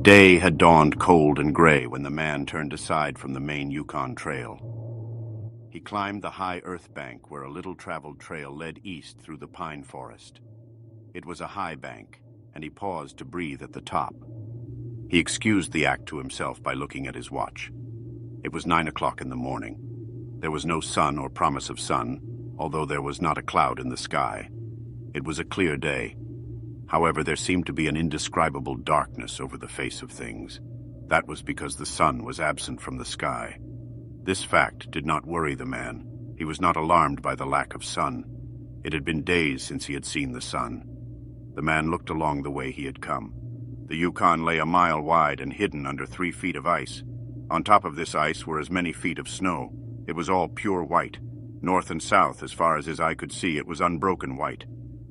Day had dawned cold and gray when the man turned aside from the main Yukon Trail. He climbed the high earth bank where a little-traveled trail led east through the pine forest. It was a high bank, and he paused to breathe at the top. He excused the act to himself by looking at his watch. It was 9 o'clock in the morning. There was no sun or promise of sun, although there was not a cloud in the sky. It was a clear day. However, there seemed to be an indescribable darkness over the face of things. That was because the sun was absent from the sky. This fact did not worry the man. He was not alarmed by the lack of sun. It had been days since he had seen the sun. The man looked along the way he had come. The Yukon lay a mile wide and hidden under 3 feet of ice. On top of this ice were as many feet of snow. It was all pure white. North and south, as far as his eye could see, it was unbroken white.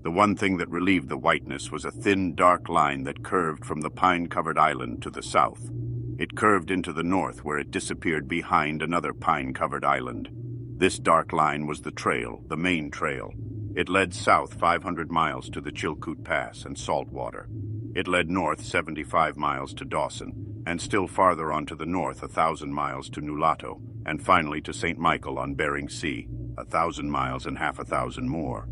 The one thing that relieved the whiteness was a thin, dark line that curved from the pine-covered island to the south. It curved into the north, where it disappeared behind another pine-covered island. This dark line was the trail, the main trail. It led south 500 miles to the Chilkoot Pass and saltwater. It led north 75 miles to Dawson, and still farther on to the north 1,000 miles to Nulato, and finally to St. Michael on Bering Sea, 1,000 miles and half 1,000 more.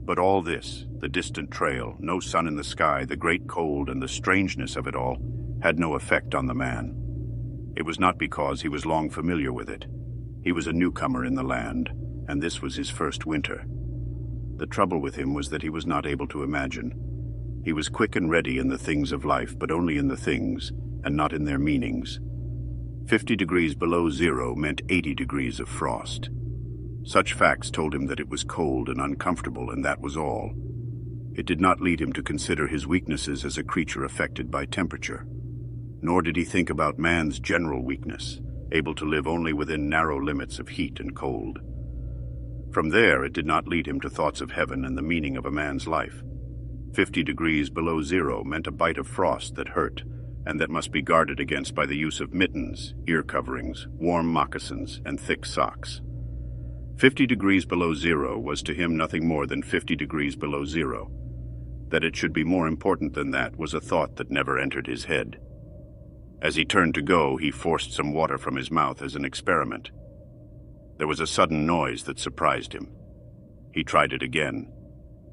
But all this, the distant trail, no sun in the sky, the great cold, and the strangeness of it all, had no effect on the man. It was not because he was long familiar with it. He was a newcomer in the land, and this was his first winter. The trouble with him was that he was not able to imagine. He was quick and ready in the things of life, but only in the things, and not in their meanings. 50 degrees below zero meant 80 degrees of frost. Such facts told him that it was cold and uncomfortable, and that was all. It did not lead him to consider his weaknesses as a creature affected by temperature. Nor did he think about man's general weakness, able to live only within narrow limits of heat and cold. From there, it did not lead him to thoughts of heaven and the meaning of a man's life. 50 degrees below zero meant a bite of frost that hurt, and that must be guarded against by the use of mittens, ear coverings, warm moccasins, and thick socks. 50 degrees below zero was to him nothing more than 50 degrees below zero. That it should be more important than that was a thought that never entered his head. As he turned to go, he forced some water from his mouth as an experiment. There was a sudden noise that surprised him. He tried it again,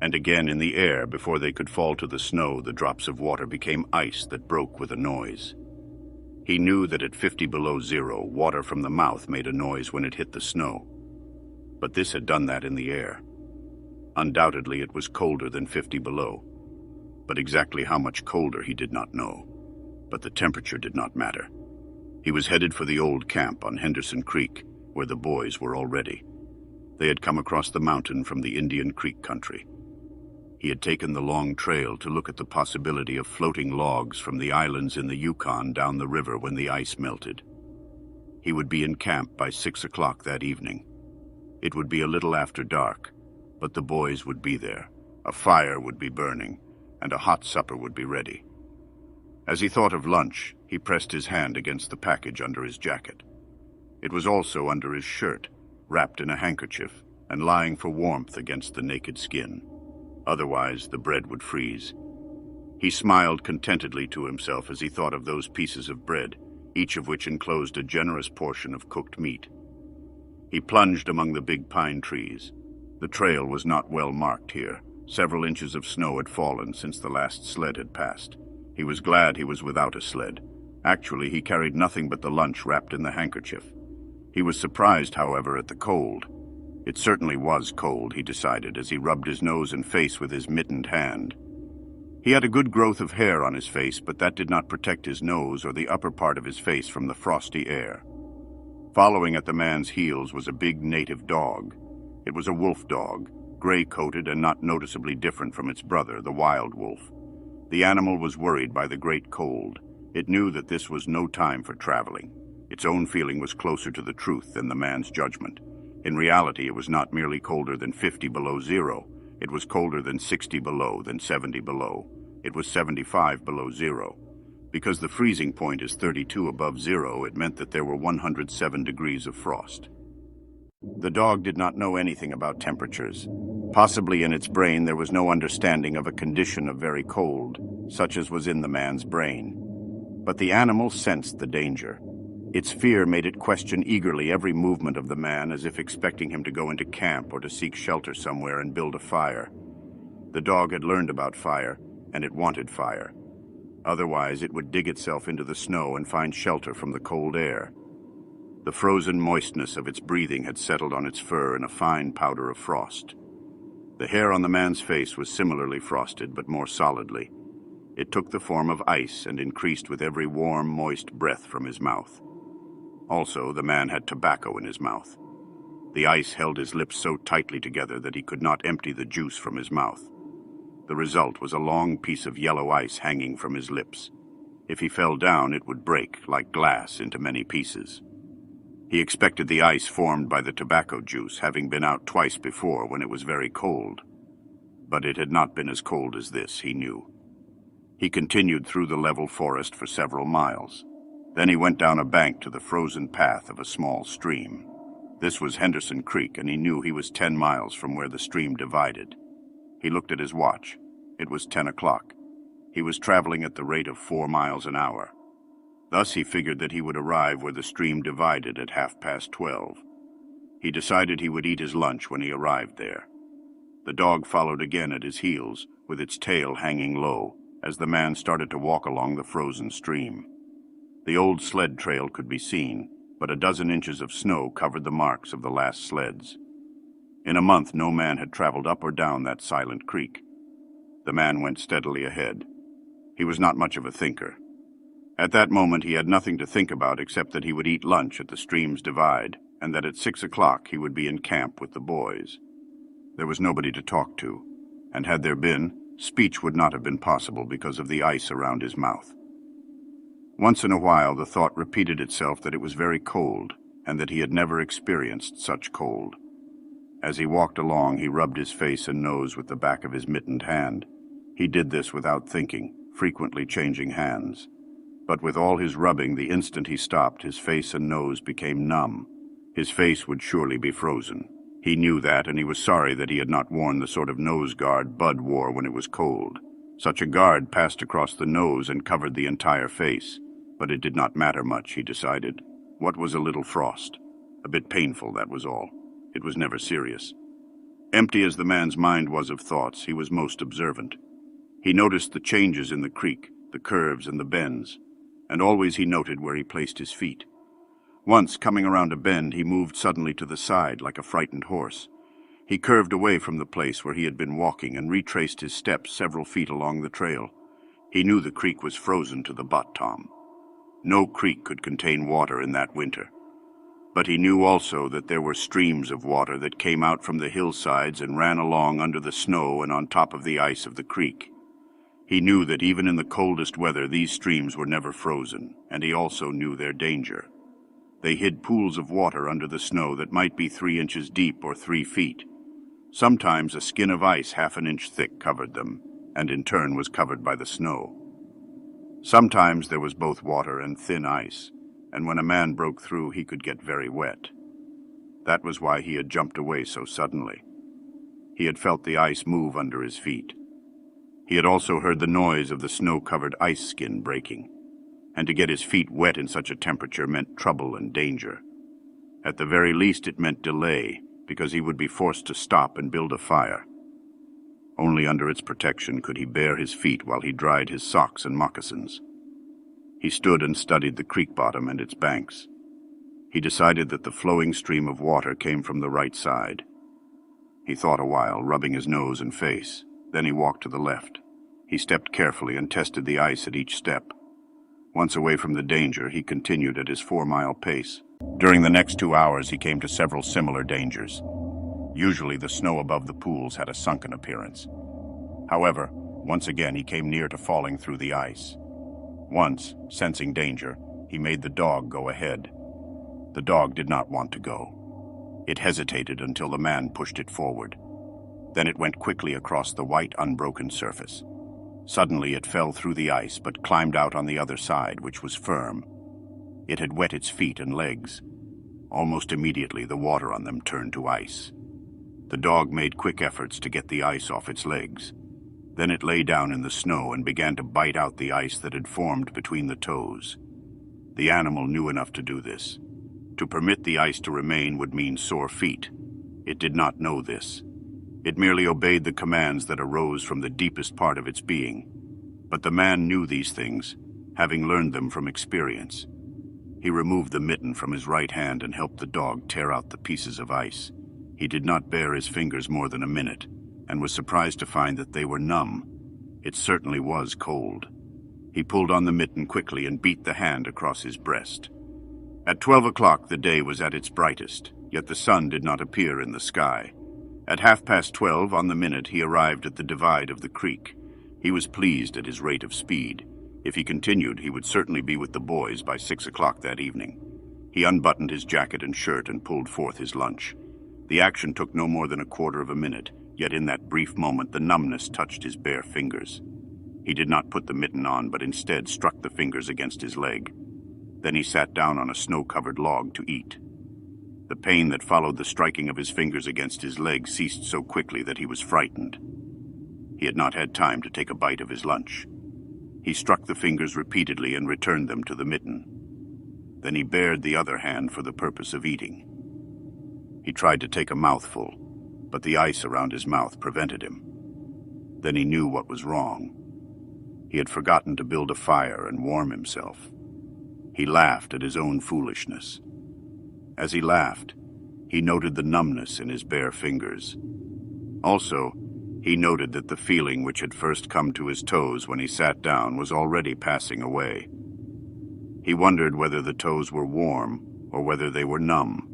and again in the air. Before they could fall to the snow, the drops of water became ice that broke with a noise. He knew that at 50 below zero, water from the mouth made a noise when it hit the snow. But this had done that in the air. Undoubtedly, it was colder than 50 below. But exactly how much colder he did not know. But the temperature did not matter. He was headed for the old camp on Henderson Creek, where the boys were already. They had come across the mountain from the Indian Creek country. He had taken the long trail to look at the possibility of floating logs from the islands in the Yukon down the river when the ice melted. He would be in camp by 6 o'clock that evening. It would be a little after dark, but the boys would be there. A fire would be burning, and a hot supper would be ready. As he thought of lunch, he pressed his hand against the package under his jacket. It was also under his shirt, wrapped in a handkerchief, and lying for warmth against the naked skin. Otherwise, the bread would freeze. He smiled contentedly to himself as he thought of those pieces of bread, each of which enclosed a generous portion of cooked meat. He plunged among the big pine trees. The trail was not well marked here. Several inches of snow had fallen since the last sled had passed. He was glad he was without a sled. Actually, he carried nothing but the lunch wrapped in the handkerchief. He was surprised, however, at the cold. It certainly was cold, he decided, as he rubbed his nose and face with his mittened hand. He had a good growth of hair on his face, but that did not protect his nose or the upper part of his face from the frosty air. Following at the man's heels was a big native dog. It was a wolf dog, gray-coated and not noticeably different from its brother, the wild wolf. The animal was worried by the great cold. It knew that this was no time for traveling. Its own feeling was closer to the truth than the man's judgment. In reality, it was not merely colder than 50 below zero. It was colder than 60 below, than 70 below. It was 75 below zero. Because the freezing point is 32 above zero, it meant that there were 107 degrees of frost. The dog did not know anything about temperatures. Possibly in its brain there was no understanding of a condition of very cold, such as was in the man's brain. But the animal sensed the danger. Its fear made it question eagerly every movement of the man, as if expecting him to go into camp or to seek shelter somewhere and build a fire. The dog had learned about fire, and it wanted fire. Otherwise, it would dig itself into the snow and find shelter from the cold air. The frozen moistness of its breathing had settled on its fur in a fine powder of frost. The hair on the man's face was similarly frosted, but more solidly. It took the form of ice and increased with every warm, moist breath from his mouth. Also, the man had tobacco in his mouth. The ice held his lips so tightly together that he could not empty the juice from his mouth. The result was a long piece of yellow ice hanging from his lips. If he fell down, it would break, like glass, into many pieces. He expected the ice formed by the tobacco juice, having been out twice before when it was very cold. But it had not been as cold as this, he knew. He continued through the level forest for several miles. Then he went down a bank to the frozen path of a small stream. This was Henderson Creek, and he knew he was 10 miles from where the stream divided. He looked at his watch. It was 10 o'clock. He was traveling at the rate of 4 miles an hour. Thus he figured that he would arrive where the stream divided at 12:30. He decided he would eat his lunch when he arrived there. The dog followed again at his heels, with its tail hanging low, as the man started to walk along the frozen stream. The old sled trail could be seen, but a dozen inches of snow covered the marks of the last sleds. In a month, no man had traveled up or down that silent creek. The man went steadily ahead. He was not much of a thinker. At that moment, he had nothing to think about except that he would eat lunch at the stream's divide, and that at 6 o'clock he would be in camp with the boys. There was nobody to talk to, and had there been, speech would not have been possible because of the ice around his mouth. Once in a while, the thought repeated itself that it was very cold, and that he had never experienced such cold. As he walked along, he rubbed his face and nose with the back of his mittened hand. He did this without thinking, frequently changing hands. But with all his rubbing, the instant he stopped, his face and nose became numb. His face would surely be frozen. He knew that, and he was sorry that he had not worn the sort of nose guard Bud wore when it was cold. Such a guard passed across the nose and covered the entire face. But it did not matter much, he decided. What was a little frost? A bit painful, that was all. It was never serious. Empty as the man's mind was of thoughts, he was most observant. He noticed the changes in the creek, the curves and the bends, and always he noted where he placed his feet. Once, coming around a bend, he moved suddenly to the side like a frightened horse. He curved away from the place where he had been walking and retraced his steps several feet along the trail. He knew the creek was frozen to the butt, Tom. No creek could contain water in that winter. But he knew also that there were streams of water that came out from the hillsides and ran along under the snow and on top of the ice of the creek. He knew that even in the coldest weather these streams were never frozen, and he also knew their danger. They hid pools of water under the snow that might be 3 inches deep or 3 feet. Sometimes a skin of ice 1/2 inch thick covered them, and in turn was covered by the snow. Sometimes there was both water and thin ice, and when a man broke through, he could get very wet. That was why he had jumped away so suddenly. He had felt the ice move under his feet. He had also heard the noise of the snow-covered ice skin breaking, and to get his feet wet in such a temperature meant trouble and danger. At the very least, it meant delay, because he would be forced to stop and build a fire. Only under its protection could he bare his feet while he dried his socks and moccasins. He stood and studied the creek bottom and its banks. He decided that the flowing stream of water came from the right side. He thought a while, rubbing his nose and face. Then he walked to the left. He stepped carefully and tested the ice at each step. Once away from the danger, he continued at his 4-mile pace. During the next 2 hours, he came to several similar dangers. Usually the snow above the pools had a sunken appearance. However, once again he came near to falling through the ice. Once, sensing danger, he made the dog go ahead. The dog did not want to go. It hesitated until the man pushed it forward. Then it went quickly across the white, unbroken surface. Suddenly it fell through the ice, but climbed out on the other side, which was firm. It had wet its feet and legs. Almost immediately the water on them turned to ice. The dog made quick efforts to get the ice off its legs. Then it lay down in the snow and began to bite out the ice that had formed between the toes. The animal knew enough to do this. To permit the ice to remain would mean sore feet. It did not know this. It merely obeyed the commands that arose from the deepest part of its being. But the man knew these things, having learned them from experience. He removed the mitten from his right hand and helped the dog tear out the pieces of ice. He did not bare his fingers more than a minute, and was surprised to find that they were numb. It certainly was cold. He pulled on the mitten quickly and beat the hand across his breast. At 12 o'clock the day was at its brightest, yet the sun did not appear in the sky. At 12:30 on the minute he arrived at the divide of the creek. He was pleased at his rate of speed. If he continued, he would certainly be with the boys by 6 o'clock that evening. He unbuttoned his jacket and shirt and pulled forth his lunch. The action took no more than a quarter of a minute, yet in that brief moment the numbness touched his bare fingers. He did not put the mitten on, but instead struck the fingers against his leg. Then he sat down on a snow-covered log to eat. The pain that followed the striking of his fingers against his leg ceased so quickly that he was frightened. He had not had time to take a bite of his lunch. He struck the fingers repeatedly and returned them to the mitten. Then he bared the other hand for the purpose of eating. He tried to take a mouthful, but the ice around his mouth prevented him. Then he knew what was wrong. He had forgotten to build a fire and warm himself. He laughed at his own foolishness. As he laughed, he noted the numbness in his bare fingers. Also, he noted that the feeling which had first come to his toes when he sat down was already passing away. He wondered whether the toes were warm or whether they were numb.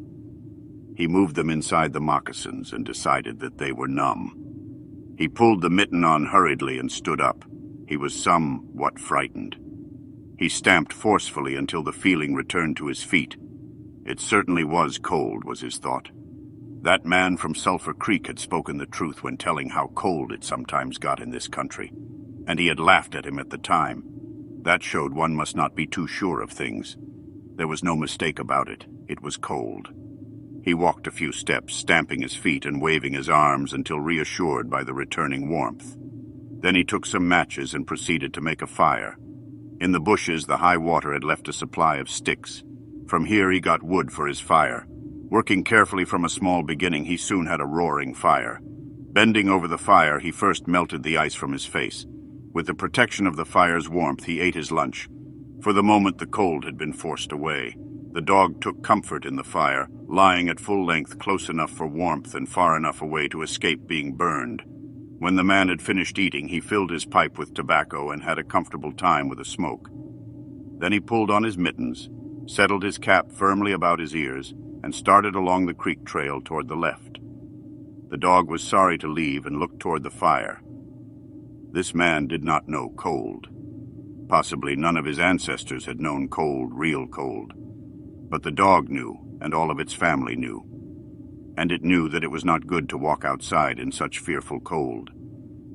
He moved them inside the moccasins and decided that they were numb. He pulled the mitten on hurriedly and stood up. He was somewhat frightened. He stamped forcefully until the feeling returned to his feet. It certainly was cold, was his thought. That man from Sulphur Creek had spoken the truth when telling how cold it sometimes got in this country, and he had laughed at him at the time. That showed one must not be too sure of things. There was no mistake about it. It was cold. He walked a few steps, stamping his feet and waving his arms until reassured by the returning warmth. Then he took some matches and proceeded to make a fire. In the bushes, the high water had left a supply of sticks. From here he got wood for his fire. Working carefully from a small beginning, he soon had a roaring fire. Bending over the fire, he first melted the ice from his face. With the protection of the fire's warmth, he ate his lunch. For the moment, the cold had been forced away. The dog took comfort in the fire, lying at full length close enough for warmth and far enough away to escape being burned. When the man had finished eating, he filled his pipe with tobacco and had a comfortable time with a smoke. Then he pulled on his mittens, settled his cap firmly about his ears, and started along the creek trail toward the left. The dog was sorry to leave and looked toward the fire. This man did not know cold. Possibly none of his ancestors had known cold, real cold. But the dog knew, and all of its family knew. And it knew that it was not good to walk outside in such fearful cold.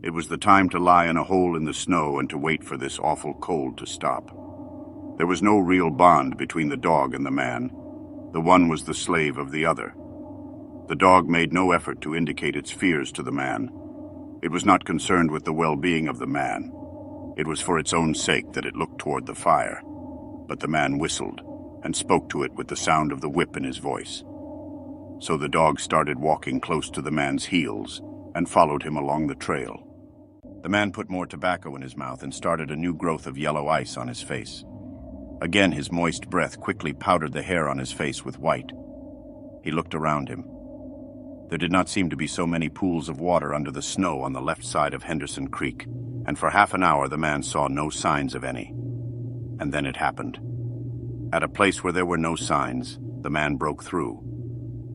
It was the time to lie in a hole in the snow and to wait for this awful cold to stop. There was no real bond between the dog and the man. The one was the slave of the other. The dog made no effort to indicate its fears to the man. It was not concerned with the well-being of the man. It was for its own sake that it looked toward the fire. But the man whistled and spoke to it with the sound of the whip in his voice. So the dog started walking close to the man's heels and followed him along the trail. The man put more tobacco in his mouth and started a new growth of yellow ice on his face. Again, his moist breath quickly powdered the hair on his face with white. He looked around him. There did not seem to be so many pools of water under the snow on the left side of Henderson Creek, and for half an hour the man saw no signs of any. And then it happened. At a place where there were no signs, the man broke through.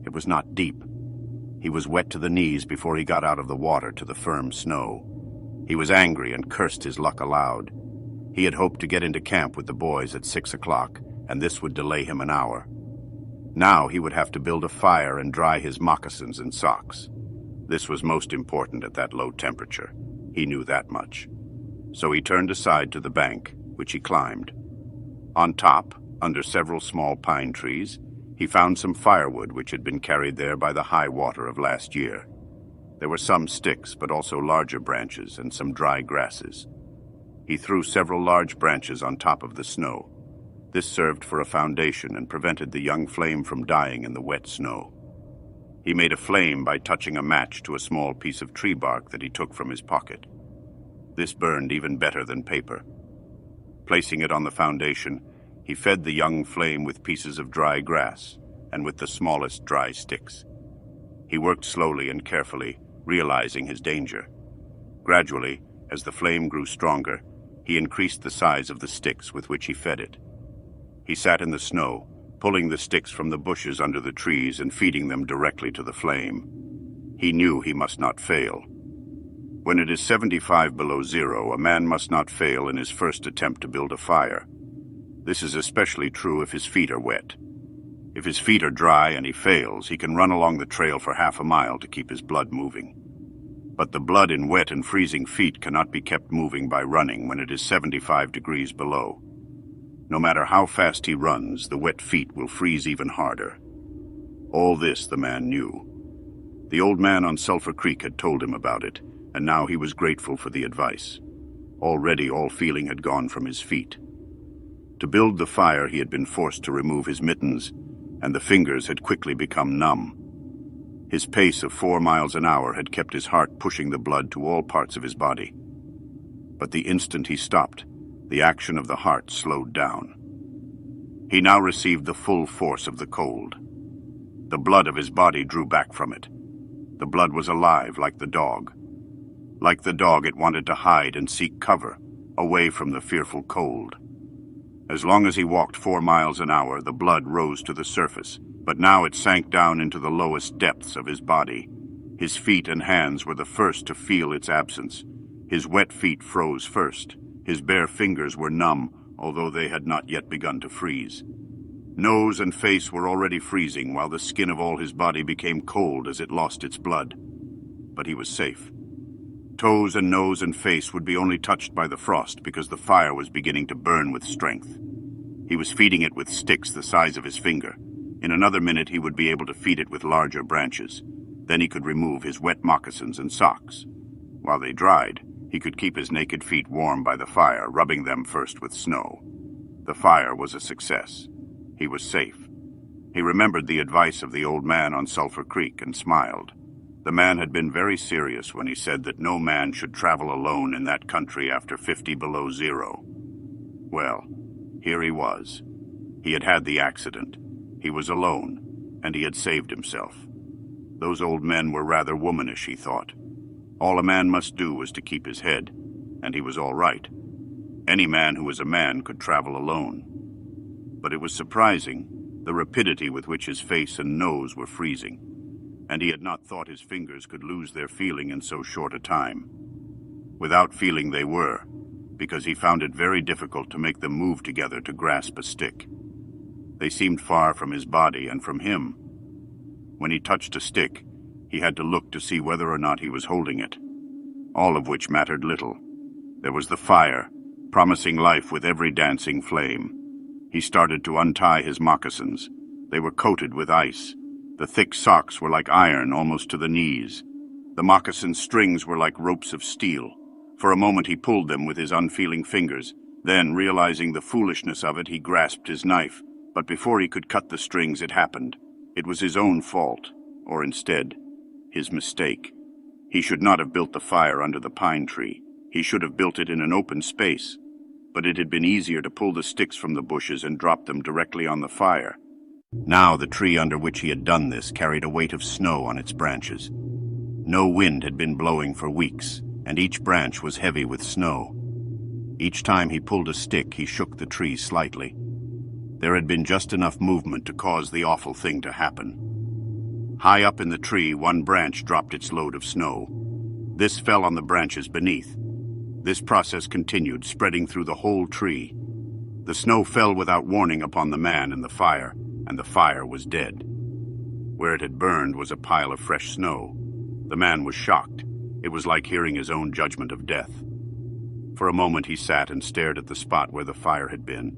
It was not deep. He was wet to the knees before he got out of the water to the firm snow. He was angry and cursed his luck aloud. He had hoped to get into camp with the boys at 6 o'clock, and this would delay him an hour. Now he would have to build a fire and dry his moccasins and socks. This was most important at that low temperature. He knew that much. So he turned aside to the bank, which he climbed. On top, under several small pine trees, he found some firewood which had been carried there by the high water of last year. There were some sticks, but also larger branches and some dry grasses. He threw several large branches on top of the snow. This served for a foundation and prevented the young flame from dying in the wet snow. He made a flame by touching a match to a small piece of tree bark that he took from his pocket. This burned even better than paper. Placing it on the foundation, he fed the young flame with pieces of dry grass and with the smallest dry sticks. He worked slowly and carefully, realizing his danger. Gradually, as the flame grew stronger, he increased the size of the sticks with which he fed it. He sat in the snow, pulling the sticks from the bushes under the trees and feeding them directly to the flame. He knew he must not fail. When it is 75 below zero, a man must not fail in his first attempt to build a fire. This is especially true if his feet are wet. If his feet are dry and he fails, he can run along the trail for half a mile to keep his blood moving. But the blood in wet and freezing feet cannot be kept moving by running when it is 75 degrees below. No matter how fast he runs, the wet feet will freeze even harder. All this the man knew. The old man on Sulphur Creek had told him about it, and now he was grateful for the advice. Already all feeling had gone from his feet. To build the fire, he had been forced to remove his mittens, and the fingers had quickly become numb. His pace of 4 miles an hour had kept his heart pushing the blood to all parts of his body. But the instant he stopped, the action of the heart slowed down. He now received the full force of the cold. The blood of his body drew back from it. The blood was alive like the dog. Like the dog, it wanted to hide and seek cover, away from the fearful cold. As long as he walked 4 miles an hour, the blood rose to the surface, but now it sank down into the lowest depths of his body. His feet and hands were the first to feel its absence. His wet feet froze first. His bare fingers were numb, although they had not yet begun to freeze. Nose and face were already freezing, while the skin of all his body became cold as it lost its blood. But he was safe. Toes and nose and face would be only touched by the frost because the fire was beginning to burn with strength. He was feeding it with sticks the size of his finger. In another minute he would be able to feed it with larger branches. Then he could remove his wet moccasins and socks. While they dried, he could keep his naked feet warm by the fire, rubbing them first with snow. The fire was a success. He was safe. He remembered the advice of the old man on Sulphur Creek and smiled. The man had been very serious when he said that no man should travel alone in that country after 50 below zero. Well, here he was. He had had the accident. He was alone, and he had saved himself. Those old men were rather womanish, he thought. All a man must do was to keep his head, and he was all right. Any man who was a man could travel alone. But it was surprising, the rapidity with which his face and nose were freezing, and he had not thought his fingers could lose their feeling in so short a time. Without feeling they were, because he found it very difficult to make them move together to grasp a stick. They seemed far from his body and from him. When he touched a stick, he had to look to see whether or not he was holding it, all of which mattered little. There was the fire, promising life with every dancing flame. He started to untie his moccasins. They were coated with ice. The thick socks were like iron almost to the knees. The moccasin strings were like ropes of steel. For a moment he pulled them with his unfeeling fingers. Then, realizing the foolishness of it, he grasped his knife. But before he could cut the strings, it happened. It was his own fault, or instead, his mistake. He should not have built the fire under the pine tree. He should have built it in an open space. But it had been easier to pull the sticks from the bushes and drop them directly on the fire. Now the tree under which he had done this carried a weight of snow on its branches. No wind had been blowing for weeks, and each branch was heavy with snow. Each time he pulled a stick, he shook the tree slightly. There had been just enough movement to cause the awful thing to happen. High up in the tree, one branch dropped its load of snow. This fell on the branches beneath. This process continued, spreading through the whole tree. The snow fell without warning upon the man and the fire was dead. Where it had burned was a pile of fresh snow. The man was shocked. It was like hearing his own judgment of death. For a moment he sat and stared at the spot where the fire had been.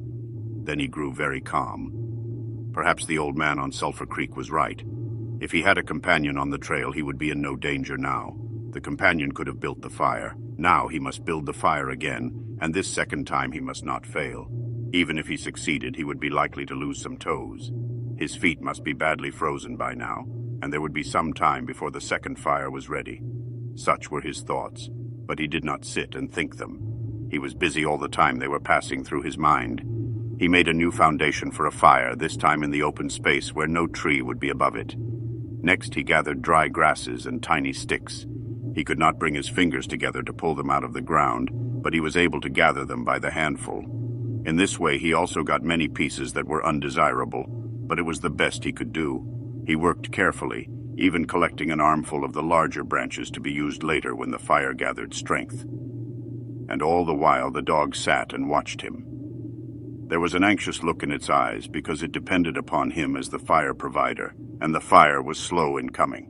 Then he grew very calm. Perhaps the old man on Sulphur Creek was right. If he had a companion on the trail, he would be in no danger now. The companion could have built the fire. Now he must build the fire again, and this second time he must not fail. Even if he succeeded, he would be likely to lose some toes. His feet must be badly frozen by now, and there would be some time before the second fire was ready. Such were his thoughts, but he did not sit and think them. He was busy all the time they were passing through his mind. He made a new foundation for a fire, this time in the open space where no tree would be above it. Next, he gathered dry grasses and tiny sticks. He could not bring his fingers together to pull them out of the ground, but he was able to gather them by the handful. In this way, he also got many pieces that were undesirable, but it was the best he could do. He worked carefully, even collecting an armful of the larger branches to be used later when the fire gathered strength. And all the while, the dog sat and watched him. There was an anxious look in its eyes because it depended upon him as the fire provider, and the fire was slow in coming.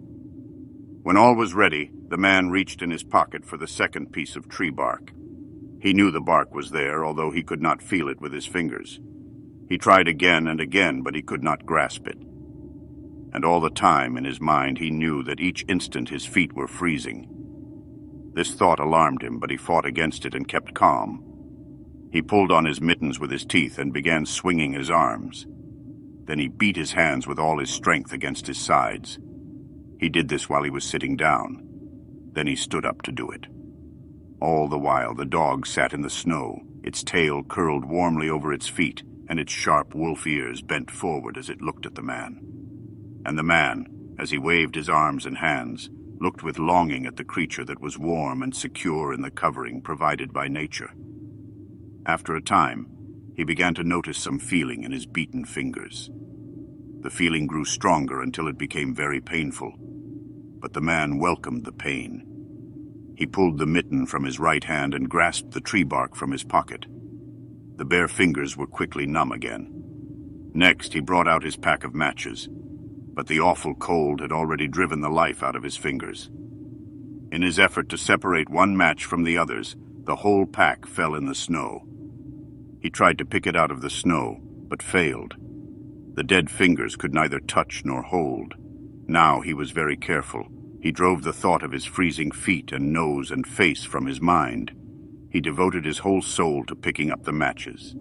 When all was ready, the man reached in his pocket for the second piece of tree bark. He knew the bark was there, although he could not feel it with his fingers. He tried again and again, but he could not grasp it. And all the time, in his mind, he knew that each instant his feet were freezing. This thought alarmed him, but he fought against it and kept calm. He pulled on his mittens with his teeth and began swinging his arms. Then he beat his hands with all his strength against his sides. He did this while he was sitting down. Then he stood up to do it. All the while, the dog sat in the snow, its tail curled warmly over its feet, and its sharp wolf ears bent forward as it looked at the man. And the man, as he waved his arms and hands, looked with longing at the creature that was warm and secure in the covering provided by nature. After a time, he began to notice some feeling in his beaten fingers. The feeling grew stronger until it became very painful, but the man welcomed the pain. He pulled the mitten from his right hand and grasped the tree bark from his pocket. The bare fingers were quickly numb again. Next, he brought out his pack of matches, but the awful cold had already driven the life out of his fingers. In his effort to separate one match from the others, the whole pack fell in the snow. He tried to pick it out of the snow, but failed. The dead fingers could neither touch nor hold. Now he was very careful. He drove the thought of his freezing feet and nose and face from his mind. He devoted his whole soul to picking up the matches.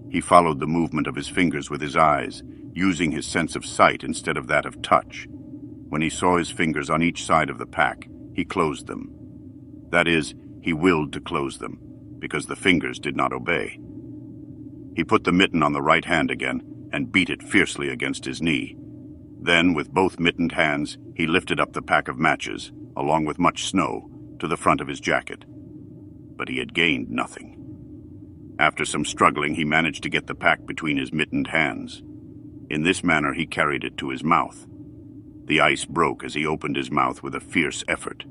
He followed the movement of his fingers with his eyes, using his sense of sight instead of that of touch. When he saw his fingers on each side of the pack, he closed them. That is, he willed to close them, because the fingers did not obey. He put the mitten on the right hand again and beat it fiercely against his knee. Then, with both mittened hands, he lifted up the pack of matches, along with much snow, to the front of his jacket. But he had gained nothing. After some struggling, he managed to get the pack between his mittened hands. In this manner, he carried it to his mouth. The ice broke as he opened his mouth with a fierce effort.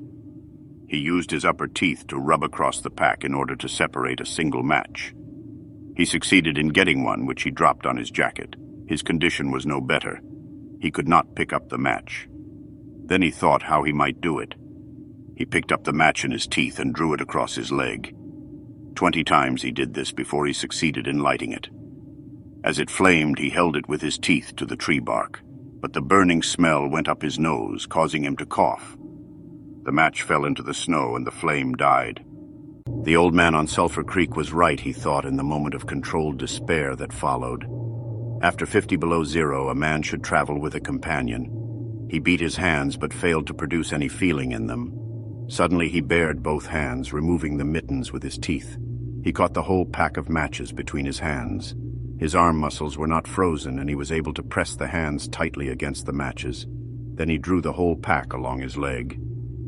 He used his upper teeth to rub across the pack in order to separate a single match. He succeeded in getting one, which he dropped on his jacket. His condition was no better. He could not pick up the match. Then he thought how he might do it. He picked up the match in his teeth and drew it across his leg. 20 times he did this before he succeeded in lighting it. As it flamed, he held it with his teeth to the tree bark, but the burning smell went up his nose, causing him to cough. The match fell into the snow and the flame died. The old man on Sulphur Creek was right, he thought, in the moment of controlled despair that followed. After 50 below zero, a man should travel with a companion. He beat his hands but failed to produce any feeling in them. Suddenly he bared both hands, removing the mittens with his teeth. He caught the whole pack of matches between his hands. His arm muscles were not frozen, and he was able to press the hands tightly against the matches. Then he drew the whole pack along his leg.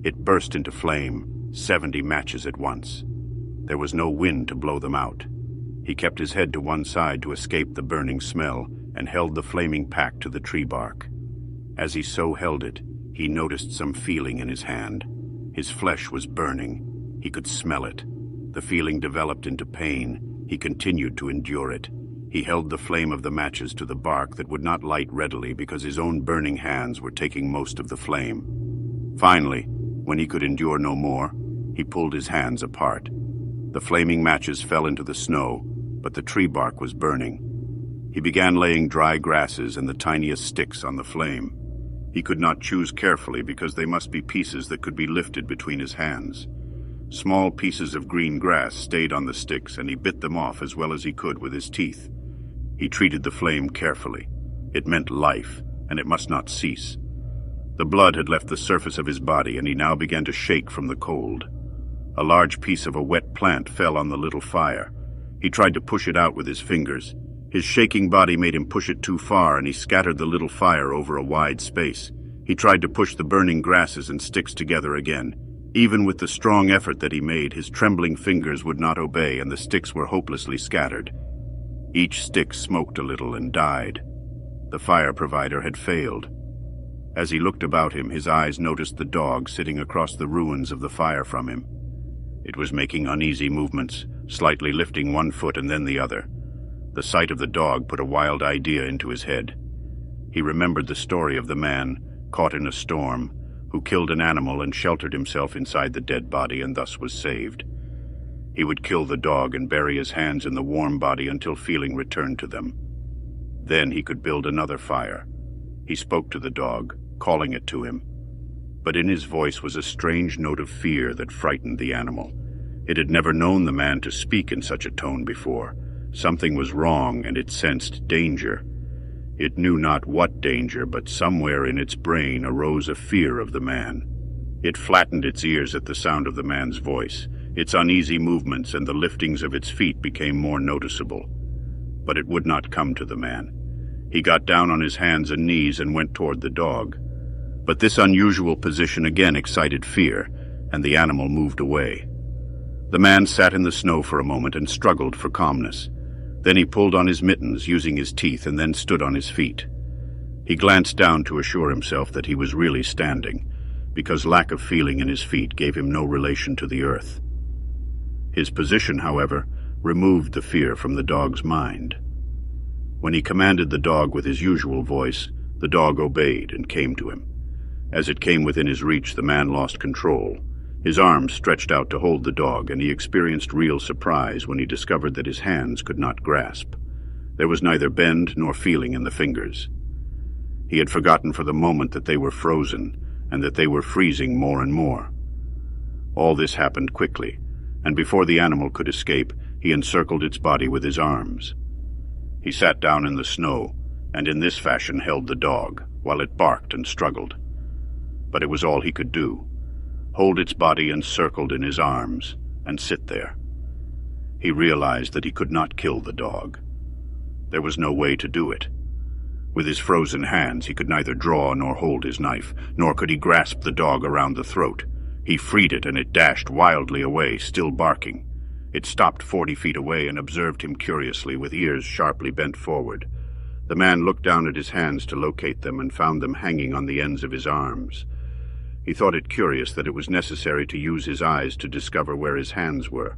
It burst into flame, 70 matches at once. There was no wind to blow them out. He kept his head to one side to escape the burning smell and held the flaming pack to the tree bark. As he so held it, he noticed some feeling in his hand. His flesh was burning. He could smell it. The feeling developed into pain. He continued to endure it. He held the flame of the matches to the bark that would not light readily because his own burning hands were taking most of the flame. Finally, when he could endure no more, he pulled his hands apart. The flaming matches fell into the snow, but the tree bark was burning. He began laying dry grasses and the tiniest sticks on the flame. He could not choose carefully because they must be pieces that could be lifted between his hands. Small pieces of green grass stayed on the sticks, and he bit them off as well as he could with his teeth. He treated the flame carefully. It meant life, and it must not cease. The blood had left the surface of his body, and he now began to shake from the cold. A large piece of a wet plant fell on the little fire. He tried to push it out with his fingers. His shaking body made him push it too far, and he scattered the little fire over a wide space. He tried to push the burning grasses and sticks together again. Even with the strong effort that he made, his trembling fingers would not obey, and the sticks were hopelessly scattered. Each stick smoked a little and died. The fire provider had failed. As he looked about him, his eyes noticed the dog sitting across the ruins of the fire from him. It was making uneasy movements, slightly lifting one foot and then the other. The sight of the dog put a wild idea into his head. He remembered the story of the man, caught in a storm, who killed an animal and sheltered himself inside the dead body and thus was saved. He would kill the dog and bury his hands in the warm body until feeling returned to them. Then he could build another fire. He spoke to the dog, calling it to him. But in his voice was a strange note of fear that frightened the animal. It had never known the man to speak in such a tone before. Something was wrong, and it sensed danger. It knew not what danger, but somewhere in its brain arose a fear of the man. It flattened its ears at the sound of the man's voice. Its uneasy movements and the liftings of its feet became more noticeable. But it would not come to the man. He got down on his hands and knees and went toward the dog. But this unusual position again excited fear, and the animal moved away. The man sat in the snow for a moment and struggled for calmness. Then he pulled on his mittens, using his teeth, and then stood on his feet. He glanced down to assure himself that he was really standing, because lack of feeling in his feet gave him no relation to the earth. His position, however, removed the fear from the dog's mind. When he commanded the dog with his usual voice, the dog obeyed and came to him. As it came within his reach, the man lost control. His arms stretched out to hold the dog, and he experienced real surprise when he discovered that his hands could not grasp. There was neither bend nor feeling in the fingers. He had forgotten for the moment that they were frozen, and that they were freezing more and more. All this happened quickly, and before the animal could escape, he encircled its body with his arms. He sat down in the snow, and in this fashion held the dog, while it barked and struggled. But it was all he could do. Hold its body encircled in his arms, and sit there. He realized that he could not kill the dog. There was no way to do it. With his frozen hands, he could neither draw nor hold his knife, nor could he grasp the dog around the throat. He freed it, and it dashed wildly away, still barking. It stopped 40 feet away and observed him curiously, with ears sharply bent forward. The man looked down at his hands to locate them and found them hanging on the ends of his arms. He thought it curious that it was necessary to use his eyes to discover where his hands were.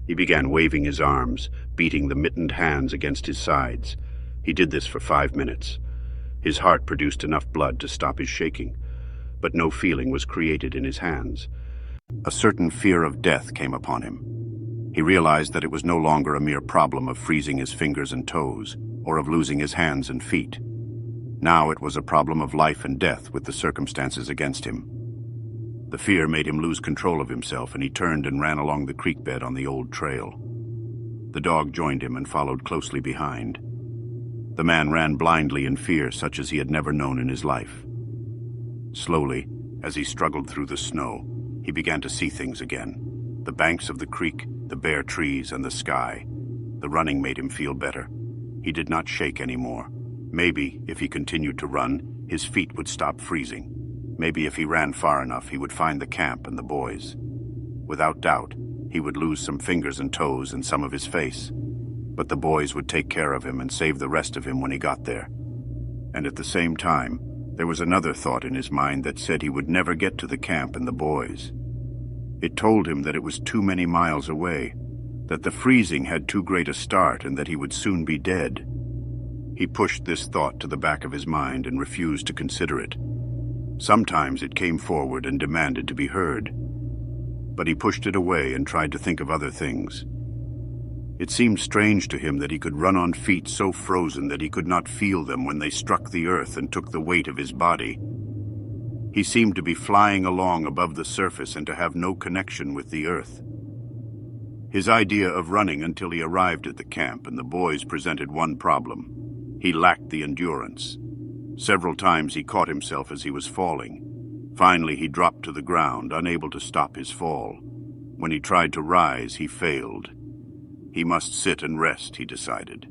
He began waving his arms, beating the mittened hands against his sides. He did this for 5 minutes. His heart produced enough blood to stop his shaking, but no feeling was created in his hands. A certain fear of death came upon him. He realized that it was no longer a mere problem of freezing his fingers and toes, or of losing his hands and feet. Now it was a problem of life and death with the circumstances against him. The fear made him lose control of himself, and he turned and ran along the creek bed on the old trail. The dog joined him and followed closely behind. The man ran blindly in fear such as he had never known in his life. Slowly, as he struggled through the snow, he began to see things again. The banks of the creek, the bare trees, and the sky. The running made him feel better. He did not shake anymore. Maybe, if he continued to run, his feet would stop freezing. Maybe if he ran far enough, he would find the camp and the boys. Without doubt, he would lose some fingers and toes and some of his face. But the boys would take care of him and save the rest of him when he got there. And at the same time, there was another thought in his mind that said he would never get to the camp and the boys. It told him that it was too many miles away, that the freezing had too great a start, and that he would soon be dead. He pushed this thought to the back of his mind and refused to consider it. Sometimes it came forward and demanded to be heard, but he pushed it away and tried to think of other things. It seemed strange to him that he could run on feet so frozen that he could not feel them when they struck the earth and took the weight of his body. He seemed to be flying along above the surface and to have no connection with the earth. His idea of running until he arrived at the camp and the boys presented one problem. He lacked the endurance. Several times he caught himself as he was falling. Finally, he dropped to the ground, unable to stop his fall. When he tried to rise, he failed. He must sit and rest, he decided.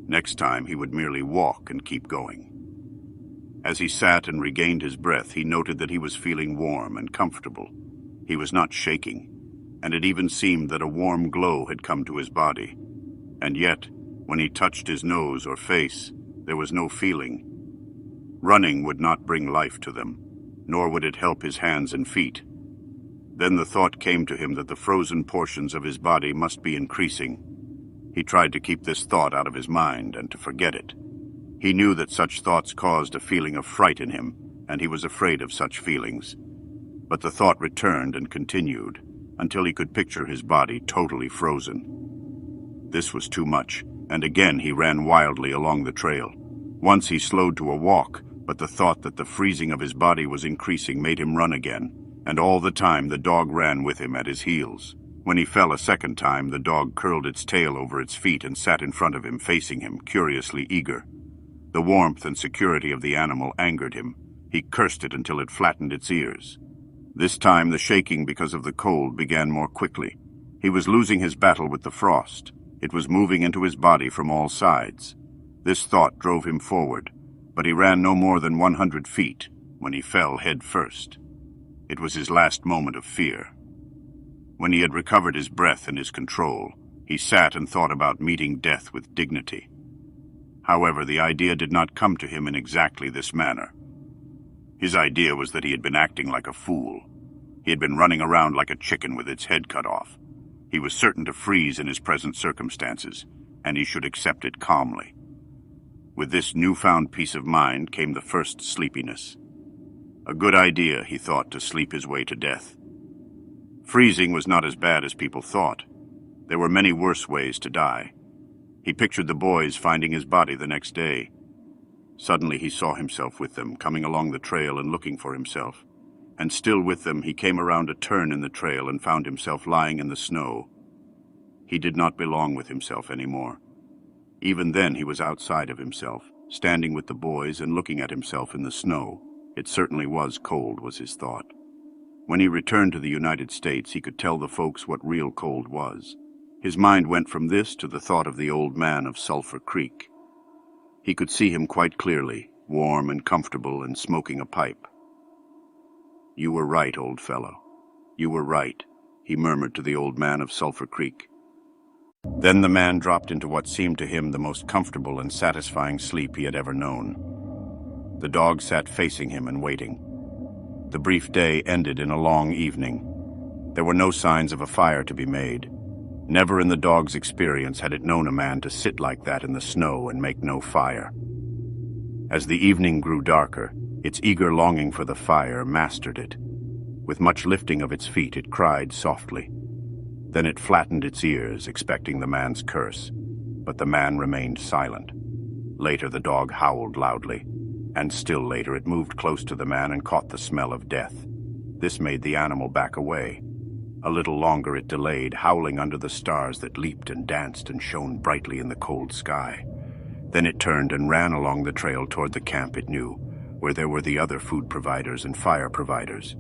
Next time, he would merely walk and keep going. As he sat and regained his breath, he noted that he was feeling warm and comfortable. He was not shaking, and it even seemed that a warm glow had come to his body. And yet, when he touched his nose or face, there was no feeling. Running would not bring life to them, nor would it help his hands and feet. Then the thought came to him that the frozen portions of his body must be increasing. He tried to keep this thought out of his mind and to forget it. He knew that such thoughts caused a feeling of fright in him, and he was afraid of such feelings. But the thought returned and continued, until he could picture his body totally frozen. This was too much, and again he ran wildly along the trail. Once he slowed to a walk, but the thought that the freezing of his body was increasing made him run again, and all the time the dog ran with him at his heels. When he fell a second time, the dog curled its tail over its feet and sat in front of him, facing him, curiously eager. The warmth and security of the animal angered him. He cursed it until it flattened its ears. This time the shaking because of the cold began more quickly. He was losing his battle with the frost. It was moving into his body from all sides. This thought drove him forward, but he ran no more than 100 feet when he fell head first. It was his last moment of fear. When he had recovered his breath and his control, he sat and thought about meeting death with dignity. However, the idea did not come to him in exactly this manner. His idea was that he had been acting like a fool. He had been running around like a chicken with its head cut off. He was certain to freeze in his present circumstances, and he should accept it calmly. With this newfound peace of mind came the first sleepiness. A good idea, he thought, to sleep his way to death. Freezing was not as bad as people thought. There were many worse ways to die. He pictured the boys finding his body the next day. Suddenly he saw himself with them, coming along the trail and looking for himself. And still with them, he came around a turn in the trail and found himself lying in the snow. He did not belong with himself anymore. Even then he was outside of himself, standing with the boys and looking at himself in the snow. It certainly was cold, was his thought. When he returned to the United States, he could tell the folks what real cold was. His mind went from this to the thought of the old man of Sulphur Creek. He could see him quite clearly, warm and comfortable and smoking a pipe. "You were right, old fellow. You were right," he murmured to the old man of Sulphur Creek. Then the man dropped into what seemed to him the most comfortable and satisfying sleep he had ever known. The dog sat facing him and waiting. The brief day ended in a long evening. There were no signs of a fire to be made. Never in the dog's experience had it known a man to sit like that in the snow and make no fire. As the evening grew darker, its eager longing for the fire mastered it. With much lifting of its feet, it cried softly. Then it flattened its ears, expecting the man's curse, but the man remained silent. Later, the dog howled loudly, and still later it moved close to the man and caught the smell of death. This made the animal back away. A little longer it delayed, howling under the stars that leaped and danced and shone brightly in the cold sky. Then it turned and ran along the trail toward the camp it knew, where there were the other food providers and fire providers.